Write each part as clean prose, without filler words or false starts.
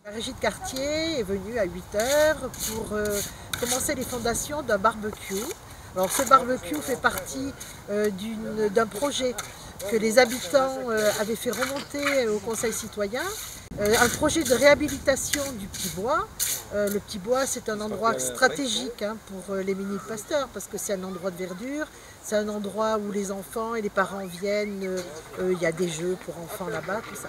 La régie de quartier est venue à 8 h pour commencer les fondations d'un barbecue. Alors ce barbecue fait partie d'un projet que les habitants avaient fait remonter au Conseil citoyen. Un projet de réhabilitation du Petit Bois. Le Petit Bois, c'est un endroit stratégique pour les Ménil-Pasteur parce que c'est un endroit de verdure, c'est un endroit où les enfants et les parents viennent, il y a des jeux pour enfants là-bas, tout ça.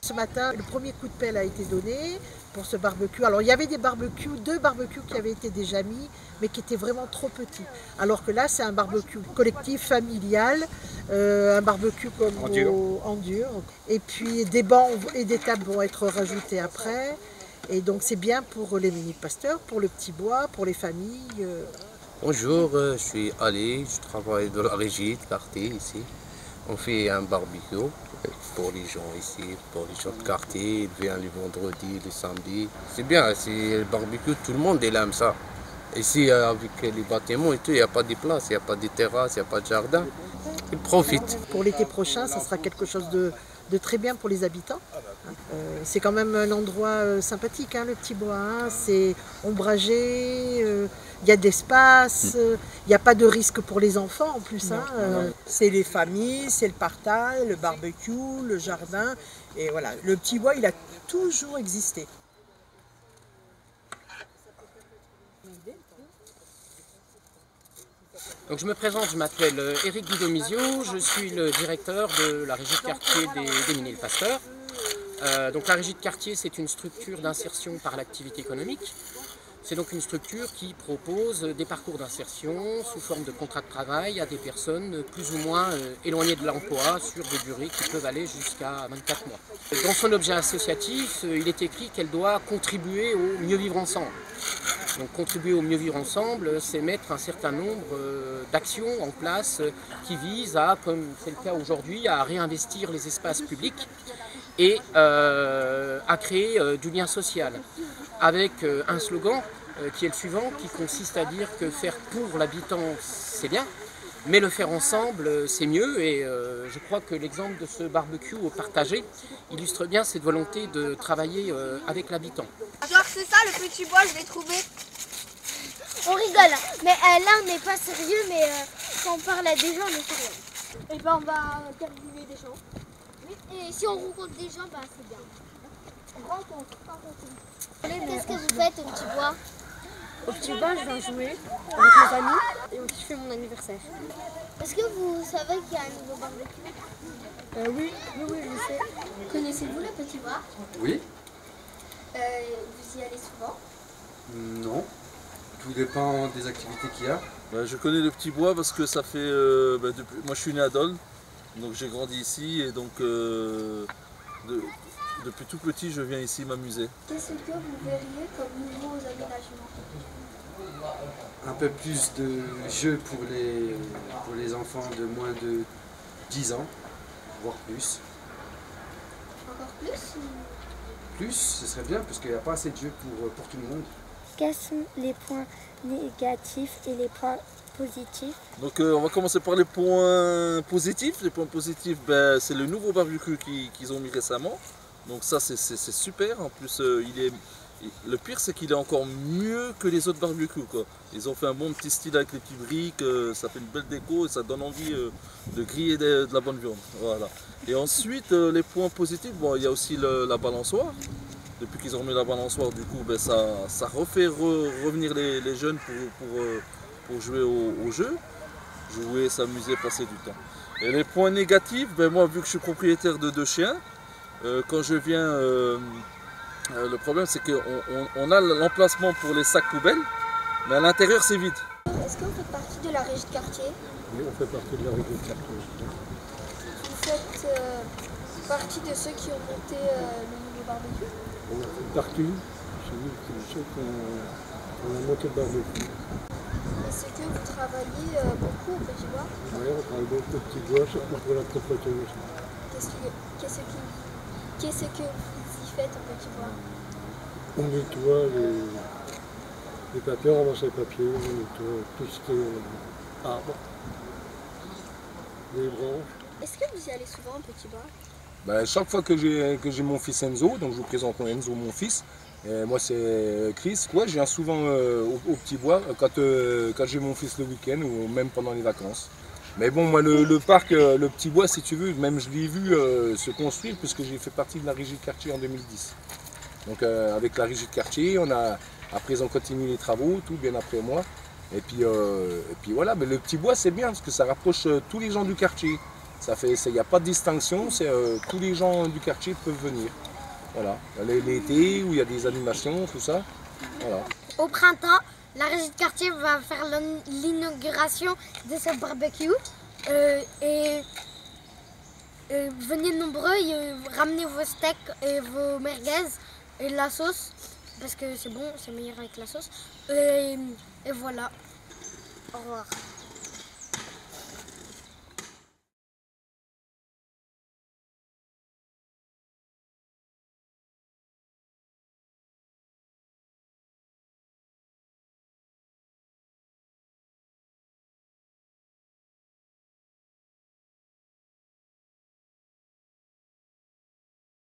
Ce matin, le premier coup de pelle a été donné pour ce barbecue. Alors il y avait deux barbecues qui avaient été déjà mis, mais qui étaient vraiment trop petits. Alors que là, c'est un barbecue collectif, familial, un barbecue comme en dur. Et puis des bancs et des tables vont être rajoutés après. Et donc c'est bien pour les Ménil-Pasteur, pour le Petit Bois, pour les familles. Bonjour, je suis Ali, je travaille dans la régie de quartier ici. On fait un barbecue pour les gens ici, pour les gens de quartier. Ils viennent les vendredis, les samedis. C'est bien, c'est le barbecue, tout le monde aime ça. Ici, avec les bâtiments et tout, il n'y a pas de place, il n'y a pas de terrasse, il n'y a pas de jardin. Ils profitent. Pour l'été prochain, ça sera quelque chose de très bien pour les habitants. C'est quand même un endroit sympathique, le Petit Bois. C'est ombragé, il y a de l'espace, il n'y a pas de risque pour les enfants en plus. C'est les familles, c'est le partage, le barbecue, le jardin. Et voilà, le Petit Bois, il a toujours existé. Donc je me présente, je m'appelle Éric Guidomizio, je suis le directeur de la régie de quartier des Ménil-Pasteur. Donc la régie de quartier, c'est une structure d'insertion par l'activité économique. C'est donc une structure qui propose des parcours d'insertion sous forme de contrat de travail à des personnes plus ou moins éloignées de l'emploi sur des durées qui peuvent aller jusqu'à 24 mois. Dans son objet associatif, il est écrit qu'elle doit contribuer au mieux vivre ensemble. Donc contribuer au mieux vivre ensemble, c'est mettre un certain nombre d'actions en place qui visent à, comme c'est le cas aujourd'hui, à réinvestir les espaces publics et à créer du lien social. Avec un slogan qui est le suivant, qui consiste à dire que faire pour l'habitant, c'est bien, mais le faire ensemble, c'est mieux. Et je crois que l'exemple de ce barbecue partagé illustre bien cette volonté de travailler avec l'habitant. Genre c'est ça le Petit Bois, je l'ai trouvé. On rigole, mais là on n'est pas sérieux, mais quand on parle à des gens, on est sérieux. Et ben on va interviewer des gens. Et si on rencontre des gens, bah c'est bien. Rencontre. Qu'est-ce que vous faites au Petit Bois? Au Petit Bois, je viens jouer avec mes amis et aussi je fais mon anniversaire. Est-ce que vous savez qu'il y a un nouveau barbecue? Oui, je sais. Connaissez-vous le Petit Bois? Oui. Vous y allez souvent? Non. Tout dépend des activités qu'il y a. Je connais le Petit Bois parce que ça fait... moi je suis né à Dole, donc j'ai grandi ici et donc depuis tout petit je viens ici m'amuser. Qu'est-ce que vous verriez comme nouveaux aménagements? Un peu plus de jeux pour les enfants de moins de 10 ans, voire plus. Encore plus? Plus, ce serait bien parce qu'il n'y a pas assez de jeux pour tout le monde. Quels sont les points négatifs et les points positifs? Donc on va commencer par les points positifs. Les points positifs, c'est le nouveau barbecue qu'ils ont mis récemment. Donc ça c'est super. En plus le pire c'est qu'il est encore mieux que les autres barbecues, quoi. Ils ont fait un bon petit style avec les petites briques, ça fait une belle déco et ça donne envie de griller de la bonne viande. Voilà. Et ensuite les points positifs, il y a aussi la balançoire. Depuis qu'ils ont remis la balançoire, du coup, ça refait revenir les jeunes pour jouer au jeu. Jouer, s'amuser, passer du temps. Et les points négatifs, moi, vu que je suis propriétaire de 2 chiens, quand je viens, le problème c'est qu'on a l'emplacement pour les sacs poubelles, mais à l'intérieur c'est vide. Est-ce que vous faites partie de la régie de quartier? Oui, on fait partie de la régie de quartier. Vous faites partie de ceux qui ont monté le nouveau barbecue? On a fait partie, c'est nous ceux qui ont monté le barbecue. Est-ce que vous travaillez beaucoup au Petit Bois? Oui, on travaille beaucoup au Petit Bois, surtout pour la propreté aussi. Qu'est-ce que vous y faites au Petit Bois? On nettoie les papiers, on ramasse les papiers, on nettoie tout ce qui est arbre, les branches. Est-ce que vous y allez souvent au Petit Bois? Chaque fois que j'ai mon fils Enzo, donc je vous présente Enzo, mon fils, et moi c'est Chris, quoi, je viens souvent au Petit Bois quand j'ai mon fils le week-end ou même pendant les vacances. Mais bon, moi le parc, le Petit Bois, si tu veux, même je l'ai vu se construire puisque j'ai fait partie de la régie de quartier en 2010. Donc avec la régie de quartier, après ils ont continué les travaux, tout bien après moi. Et puis voilà, mais le Petit Bois c'est bien parce que ça rapproche tous les gens du quartier. Il n'y a pas de distinction, tous les gens du quartier peuvent venir. Voilà, l'été où il y a des animations, tout ça. Voilà. Au printemps, la régie de quartier va faire l'inauguration de ce barbecue. Venez nombreux, ramenez vos steaks et vos merguez et la sauce, parce que c'est bon, c'est meilleur avec la sauce. Et voilà. Au revoir.